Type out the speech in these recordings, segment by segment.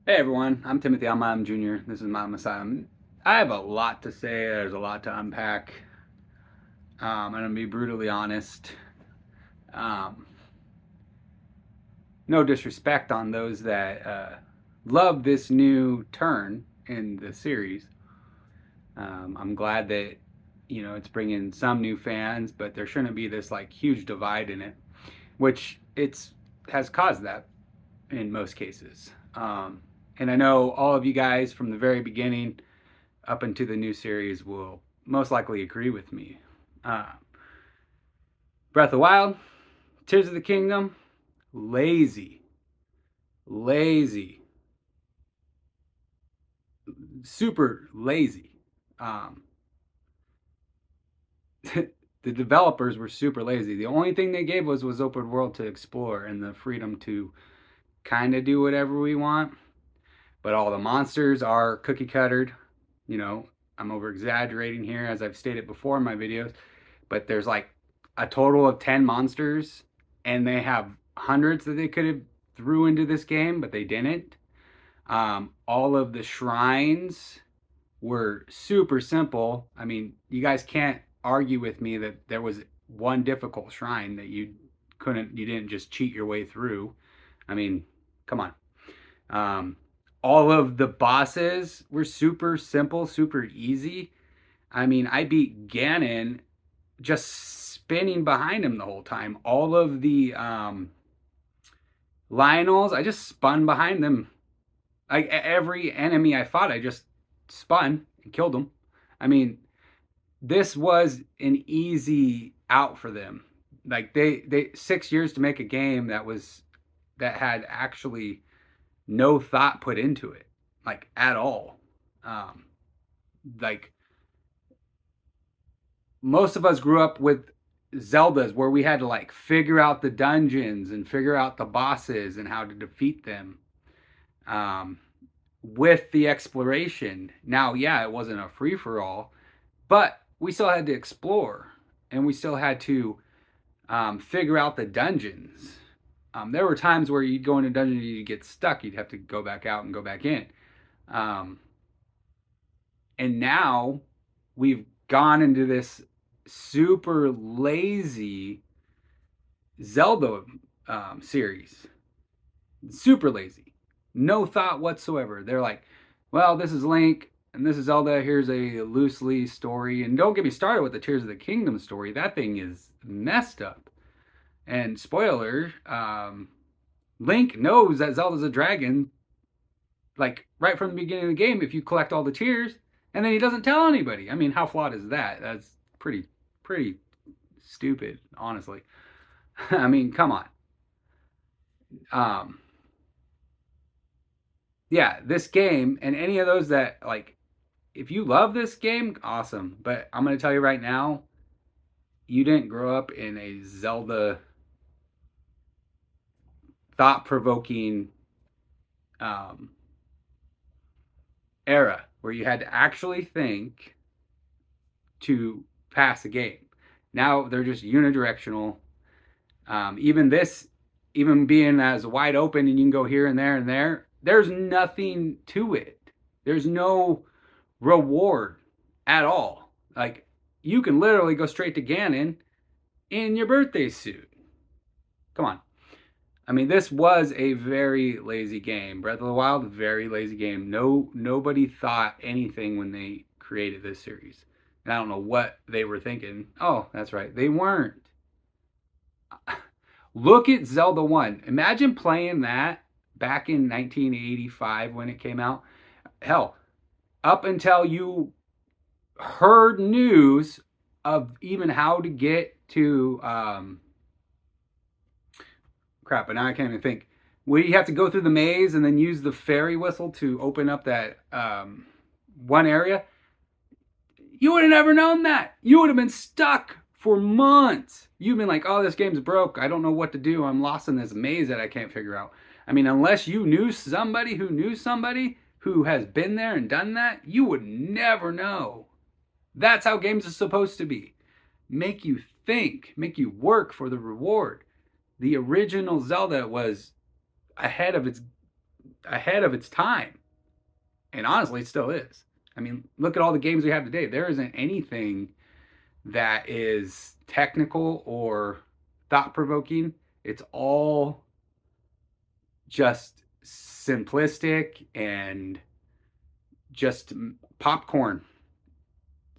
Hey everyone, I'm Timothy. I'm Mom Jr. This is Mom Asylum. I have a lot to say. There's a lot to unpack. I'm gonna be brutally honest. Um, no disrespect on those that love this new turn in the series. I'm glad that it's bringing some new fans, but there shouldn't be this like huge divide in it, which it's has caused that in most cases. And I know all of you guys from the very beginning up into the new series will most likely agree with me. Uh, Breath of the Wild, Tears of the Kingdom, lazy, lazy, super lazy. Um, the developers were super lazy. The only thing they gave us was open world to explore and the freedom to kind of do whatever we want. But all the monsters are cookie cuttered. You know, I'm over exaggerating here as I've stated before in my videos, but there's like a total of 10 monsters and they have hundreds that they could have threw into this game, but they didn't. All of the shrines were super simple. I mean, you guys can't argue with me that there was one difficult shrine that you didn't just cheat your way through. I mean, come on. Um, all of the bosses were super simple, super easy. I mean, I beat Ganon just spinning behind him the whole time. All of the Lionels, I just spun behind them. Like every enemy I fought, I just spun and killed them. I mean, this was an easy out for them. Like they 6 years to make a game that had actually no thought put into it, like at all. Um, like most of us grew up with Zeldas where we had to like figure out the dungeons and figure out the bosses and how to defeat them. Um, with the exploration. Now, yeah, it wasn't a free for all, but we still had to explore and we still had to figure out the dungeons. There were times where you'd go in a dungeon and you'd get stuck. You'd have to go back out and go back in. Um, and now we've gone into this super lazy Zelda series. Super lazy. No thought whatsoever. They're like, well, this is Link and this is Zelda. Here's a loosely story. And don't get me started with the Tears of the Kingdom story. That thing is messed up. And spoiler, Link knows that Zelda's a dragon, like right from the beginning of the game, if you collect all the tears, and then he doesn't tell anybody. I mean, how flawed is that? That's pretty stupid, honestly. I mean, come on. Um, yeah, this game and any of those that like, if you love this game, awesome. But I'm gonna tell you right now, you didn't grow up in a Zelda thought-provoking um, era where you had to actually think to pass a game. Now they're just unidirectional. Even this, even being as wide open and you can go here and there and there, there's nothing to it. There's no reward at all. Like you can literally go straight to Ganon in your birthday suit. Come on. I mean, this was a very lazy game. Breath of the Wild, very lazy game. Nobody thought anything when they created this series. And I don't know what they were thinking. Oh, that's right. They weren't. Look at Zelda 1. Imagine playing that back in 1985 when it came out. Hell, up until you heard news of even how to get to crap, but now I can't even think. We have to go through the maze and then use the fairy whistle to open up that one area. You would have never known that. You would have been stuck for months. You've been like, oh, this game's broke. I don't know what to do. I'm lost in this maze that I can't figure out. I mean, unless you knew somebody who has been there and done that, you would never know. That's how games are supposed to be. Make you think, make you work for the reward. The original Zelda was ahead of its ahead of its time. And honestly, it still is. I mean, look at all the games we have today. There isn't anything that is technical or thought provoking. It's all just simplistic and just popcorn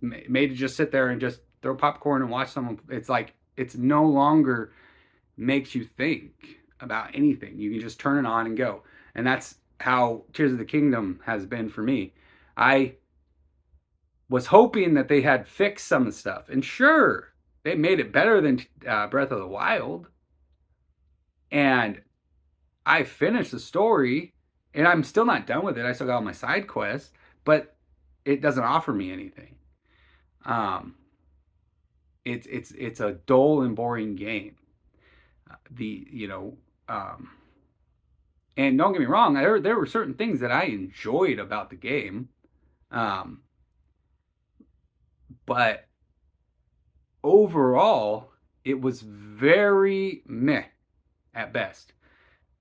made to just sit there and just throw popcorn and watch someone. It's like it's no longer makes you think about anything. You can just turn it on and go. And that's how Tears of the Kingdom has been for me. I was hoping that they had fixed some of the stuff. And sure, they made it better than Breath of the Wild. And I finished the story, and I'm still not done with it. I still got all my side quests, but it doesn't offer me anything. Um, it's a dull and boring game. The you know, and don't get me wrong, there were certain things that I enjoyed about the game, um, but overall, it was very meh at best.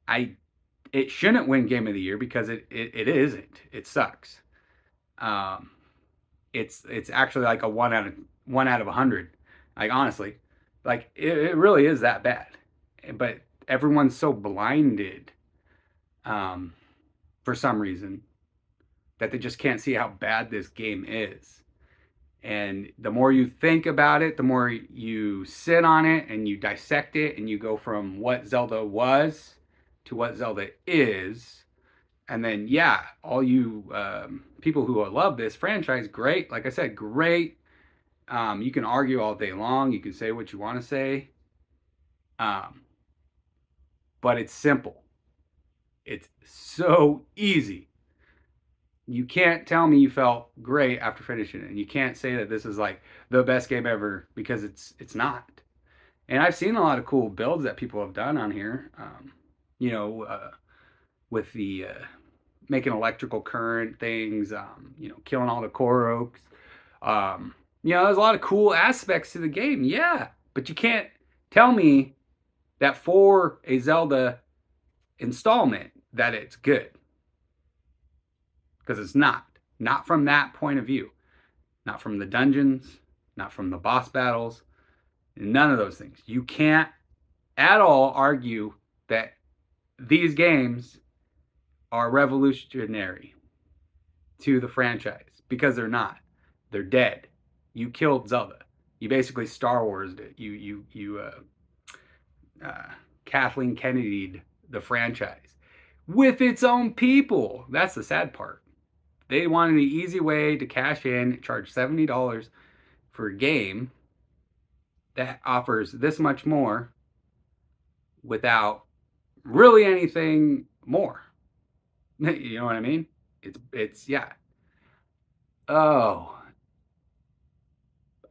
I It shouldn't win Game of the Year because it isn't. It sucks. Um, it's actually like a 1 out of 100. Like honestly, like it really is that bad. But everyone's so blinded um, for some reason that they just can't see how bad this game is. And the more you think about it, the more you sit on it and you dissect it and you go from what Zelda was to what Zelda is. And then, yeah, all you people who love this franchise, great. Like I said, great. You can argue all day long. You can say what you want to say. Um, but it's simple. It's so easy. You can't tell me you felt great after finishing it. And you can't say that this is like the best game ever because it's not. And I've seen a lot of cool builds that people have done on here. You know, with the making electrical current things, you know, killing all the Koroks. You know, there's a lot of cool aspects to the game, yeah. But you can't tell me that for a Zelda installment that it's good. Because it's not. Not from that point of view. Not from the dungeons, not from the boss battles, none of those things. You can't at all argue that these games are revolutionary to the franchise because they're not. They're dead. You killed Zelda. You basically Star Wars'd it. You Kathleen Kennedy'd the franchise with its own people. That's the sad part. They wanted an easy way to cash in, charge $70 for a game that offers this much more without really anything more. You know what I mean? It's yeah. Oh,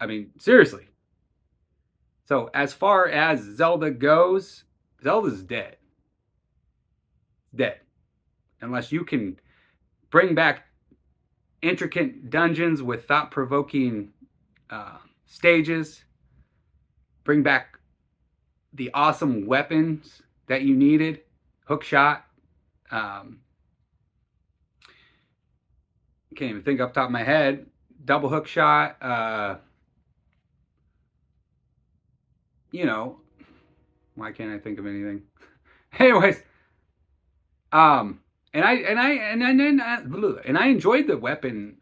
I mean, seriously. So as far as Zelda goes, Zelda's dead. Dead. Unless you can bring back intricate dungeons with thought-provoking stages, bring back the awesome weapons that you needed, hookshot. Can't even think off the top of my head. Double hook shot. You know, why can't I think of anything? Anyways, and I enjoyed the weapon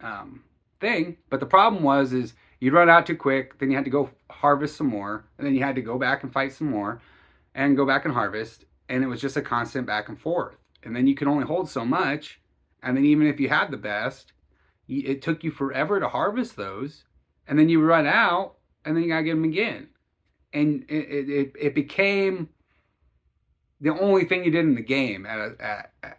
thing, but the problem is you'd run out too quick, then you had to go harvest some more, and then you had to go back and fight some more, and go back and harvest, and it was just a constant back and forth. And then you could only hold so much, and then even if you had the best, it took you forever to harvest those, and then you run out, and then you gotta get them again, and it became the only thing you did in the game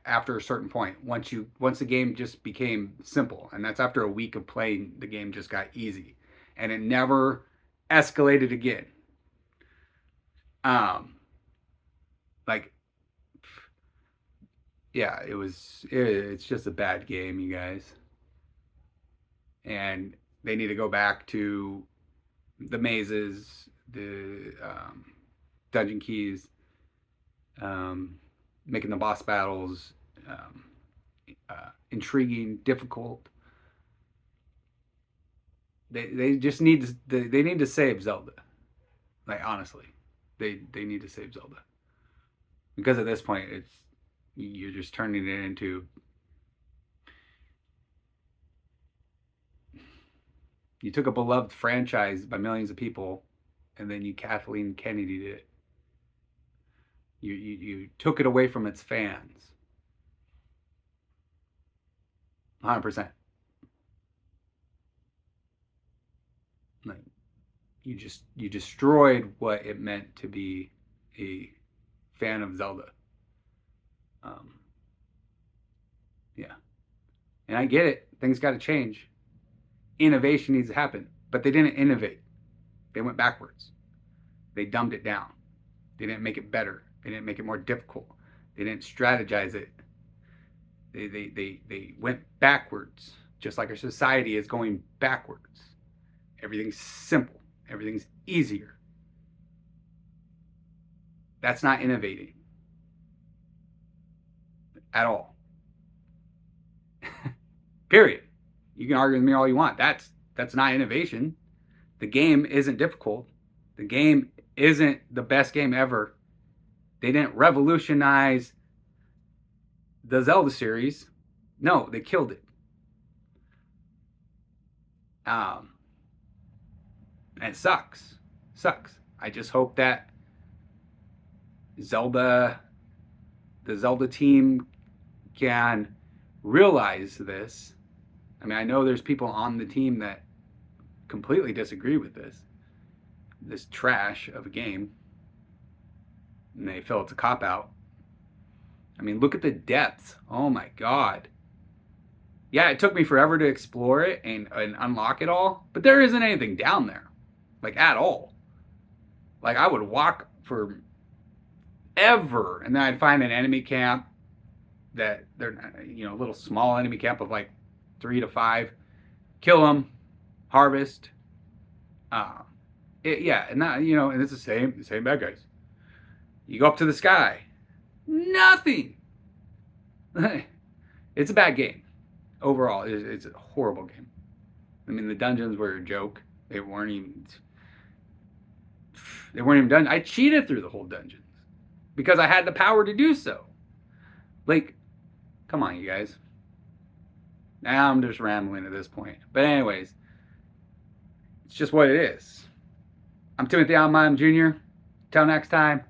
after a certain point. Once the game just became simple, and that's after a week of playing, the game just got easy, and it never escalated again. Like, yeah, it's just a bad game, you guys, and they need to go back to the mazes, the dungeon keys, making the boss battles um, intriguing, difficult. They just need to they need to save Zelda. Like honestly, they need to save Zelda because at this point it's you're just turning it into you took a beloved franchise by millions of people, and then you Kathleen Kennedy did it. You took it away from its fans. 100%. Like you destroyed what it meant to be a fan of Zelda. Um, yeah, and I get it. Things got to change. Innovation needs to happen, but they didn't innovate. They went backwards. They dumbed it down. They didn't make it better. They didn't make it more difficult. They didn't strategize it. They went backwards, just like our society is going backwards. Everything's simple. Everything's easier. That's not innovating at all. Period. You can argue with me all you want. That's not innovation. The game isn't difficult. The game isn't the best game ever. They didn't revolutionize the Zelda series. No, they killed it. And it sucks. Sucks. I just hope that the Zelda team can realize this. I mean, I know there's people on the team that completely disagree with this trash of a game, and they feel it's a cop-out. I mean, look at the depths. Oh my god. Yeah, it took me forever to explore it and unlock it all, but there isn't anything down there, like at all. Like I would walk for ever, and then I'd find an enemy camp that they're, a little small enemy camp of like 3 to 5, kill them, harvest. Yeah, and that, and it's the same bad guys. You go up to the sky, nothing. It's a bad game overall. It's a horrible game. I mean, the dungeons were a joke. They weren't even done. I cheated through the whole dungeons because I had the power to do so. Like, come on, you guys. Now I'm just rambling at this point. But anyways, it's just what it is. I'm Timothy Alman Jr. Till next time.